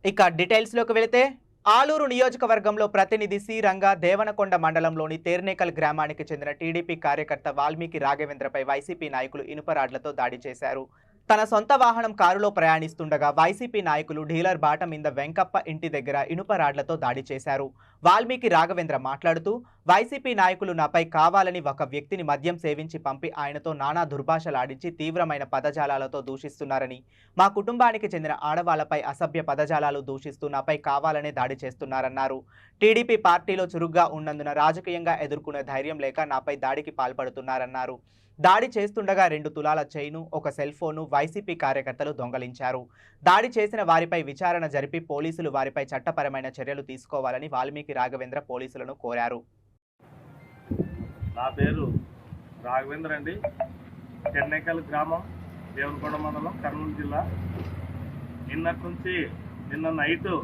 ఇక డీటెయిల్స్లోకి వెళితే ఆలూరు నియోజకవర్గంలో ప్రతినిధి సి రంగా దేవనకొండ మండలంలోని తేర్నేకల్ గ్రామానికి చెందిన టీడీపీ కార్యకర్త వాల్మీకి రాఘవేంద్రపై వైసీపీ నాయకులు ఇనుపరాడ్లతో దాడి చేశారు. తన సొంత వాహనం కారులో ప్రయాణిస్తుండగా వైసీపీ నాయకులు డీలర్ బాట మీద వెంకప్ప ఇంటి దగ్గర ఇనుపరాడ్లతో దాడి చేశారు. వాల్మీకి రాఘవేంద్ర మాట్లాడుతూ వైసీపీ నాయకులు నాపై కావాలని ఒక వ్యక్తిని మద్యం సేవించి పంపి ఆయనతో నానా దుర్భాషలాడించి తీవ్రమైన పదజాలాలతో దూషిస్తున్నారని, మా కుటుంబానికి చెందిన ఆడవాళ్లపై అసభ్య పదజాలాలు దూషిస్తూ నాపై కావాలనే దాడి చేస్తున్నారన్నారు. టీడీపీ పార్టీలో చురుగ్గా ఉన్నందున రాజకీయంగా ఎదుర్కొనే ధైర్యం లేక నాపై దాడికి పాల్పడుతున్నారన్నారు. దాడి చేస్తుండగా 2 తులాల చైను, ఒక సెల్ ఫోను వైసీపీ కార్యకర్తలు దొంగలించారు. దాడి చేసిన వారిపై విచారణ జరిపి పోలీసులు వారిపై చట్టపరమైన చర్యలు తీసుకోవాలని వాల్మీకి రాఘవేంద్ర పోలీసులను కోరారు. నా పేరు రాఘవేంద్ర అండి. చెన్నైకల్ గ్రామం, దేవరకొండ మండలం, కర్నూలు జిల్లా. నిన్నటి నుంచి నిన్న నైటు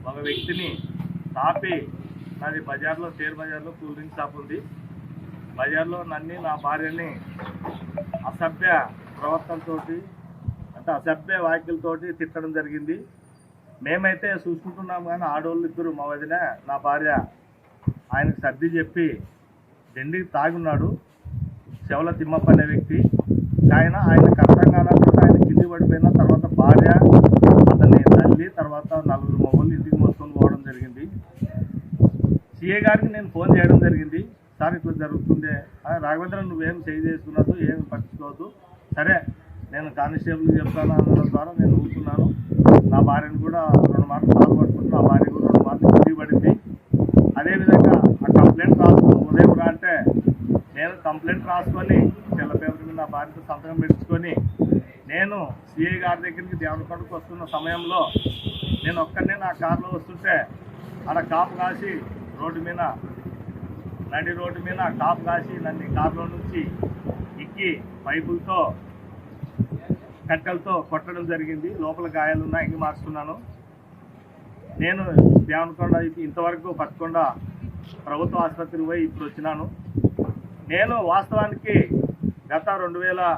ఒక వ్యక్తిని తాపి, నాది బజార్లో, షేర్ బజార్లో కూల్ డ్రింక్ షాప్ ఉంది. బజార్లో నన్ను, నా భార్యని అసభ్య ప్రవర్తనతో, అంటే అసభ్య వ్యాఖ్యలతోటి తిట్టడం జరిగింది. మేమైతే చూసుకుంటున్నాం కానీ ఆడవాళ్ళు ఇద్దరు, మా వదిన, నా భార్య, ఆయనకు సర్ది చెప్పి దండికి తాగున్నాడు. చెవల తిమ్మప్ప అనే వ్యక్తి. ఆయనకు అర్థం కానప్పుడు ఆయన కింది పడిపోయిన తర్వాత భార్య అతన్ని తల్లి, తర్వాత 4 మగవాళ్ళు ఇంటికి మోసుకొని పోవడం జరిగింది. సిఏ గారికి నేను ఫోన్ చేయడం జరిగింది. సార్ ఇట్లా జరుగుతుంది, రాఘవేంద్ర నువ్వేం చేసుకున్నట్టు ఏం పట్టించుకోవద్దు, సరే నేను కానిస్టేబుల్ చెప్తాను అనడం ద్వారా నేను ఊరుకున్నాను. నా భార్యను కూడా 2 మార్లు కాలు పట్టుకుంటూ నా భార్య కూడా 2 మార్లు కిందికి పడింది. అదేవిధంగా ఆ కంప్లైంట్ రాసుకుని ఉదయం రా అంటే నేను కంప్లైంట్ రాసుకొని తెల్ల పేపర్ మీద నా భార్యతో సంతకం పెట్టించుకొని నేను సిఐ గారి దగ్గరికి దేవరకొండకు వస్తున్న సమయంలో నేను ఒక్కనే నా కారులో వస్తుంటే అక్కడ కాపు కాసి నడి రోడ్డు మీద కాపు కాసి నన్ను కారులో నుంచి ఎక్కి పైపులతో, కట్టెలతో కొట్టడం జరిగింది. లోపల గాయాలున్నా ఇంగి మార్చుకున్నాను. నేను దేవరకొండ ఇంతవరకు పచ్చకొండ ప్రభుత్వ ఆసుపత్రికి పోయి ఇప్పుడు వచ్చినాను. నేను వాస్తవానికి గత 2000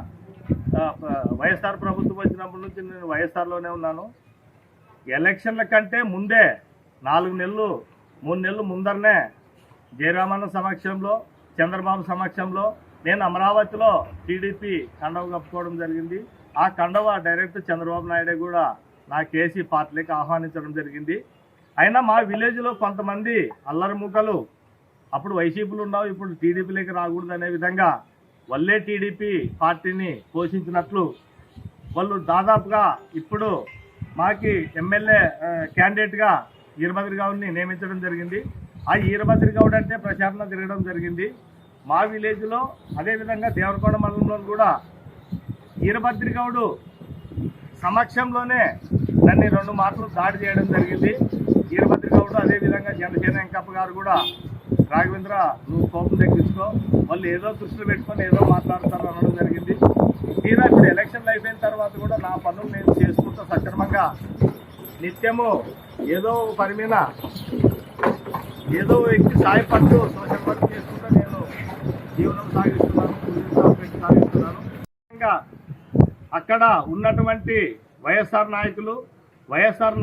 వైఎస్ఆర్ ప్రభుత్వం వచ్చినప్పటి నుంచి నేను వైఎస్ఆర్లోనే ఉన్నాను. ఎలక్షన్ల కంటే ముందే 4 నెలలు 3 నెలలు ముందరనే జయరామన్న సమక్షంలో, చంద్రబాబు సమక్షంలో నేను అమరావతిలో టీడీపీ కండవ కప్పుకోవడం జరిగింది. ఆ కండవ డైరెక్ట్ చంద్రబాబు నాయుడే కూడా నా కేసీ పార్టీలోకి ఆహ్వానించడం జరిగింది. అయినా మా విలేజ్లో కొంతమంది అల్లరి ముక్కలు, అప్పుడు వైసీపీలు ఉన్నావు, ఇప్పుడు టీడీపీలోకి రాకూడదు అనే విధంగా వాళ్ళే టీడీపీ పార్టీని పోషించినట్లు వాళ్ళు దాదాపుగా ఇప్పుడు మాకి ఎమ్మెల్యే క్యాండిడేట్గా ఈరభద్రి గౌడ్ని నియమించడం జరిగింది. ఆ ఈరభద్రి గౌడ్ అంటే ప్రచారంలో తిరగడం జరిగింది. మా విలేజ్లో అదేవిధంగా దేవరకొండ మండలంలో కూడా ఈరభద్రి గౌడు సమక్షంలోనే నన్ను 2 మార్లు దాడి చేయడం జరిగింది. ఈరభద్రి గౌడు అదేవిధంగా జనసేన వెంకప్ప గారు కూడా రాఘవేంద్ర నువ్వు కోపం తగ్గించుకో, వాళ్ళు ఏదో దృష్టిలో పెట్టుకొని ఏదో మాట్లాడతారు అనడం జరిగింది. తీరా ఇప్పుడు ఎలక్షన్లు అయిపోయిన తర్వాత కూడా నా పనులు నేను చేసుకుంటూ సక్రమంగా నిత్యము ఏదో పని మీద ఏదో వ్యక్తి సాయపడుతూ సోషల్ వర్క్ చేసుకుంటూ నేను జీవనం సాగిస్తున్నాను. ఇంకా అక్కడ ఉన్నటువంటి వైఎస్ఆర్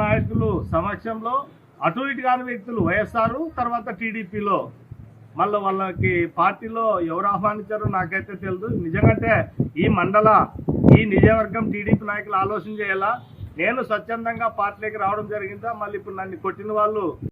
నాయకులు సమక్షంలో అటు ఇటు కాని వ్యక్తులు వైఎస్ఆర్ తర్వాత టీడీపీలో మళ్ళీ వాళ్ళకి పార్టీలో ఎవరు ఆహ్వానించారో నాకైతే తెలియదు. నిజంగానే ఈ నిజవర్గం టీడీపీ నాయకులు ఆలోచన చేయాలా. నేను స్వచ్ఛందంగా పార్టీలోకి రావడం జరిగిందా, మళ్ళీ ఇప్పుడు నన్ను కొట్టిన వాళ్ళు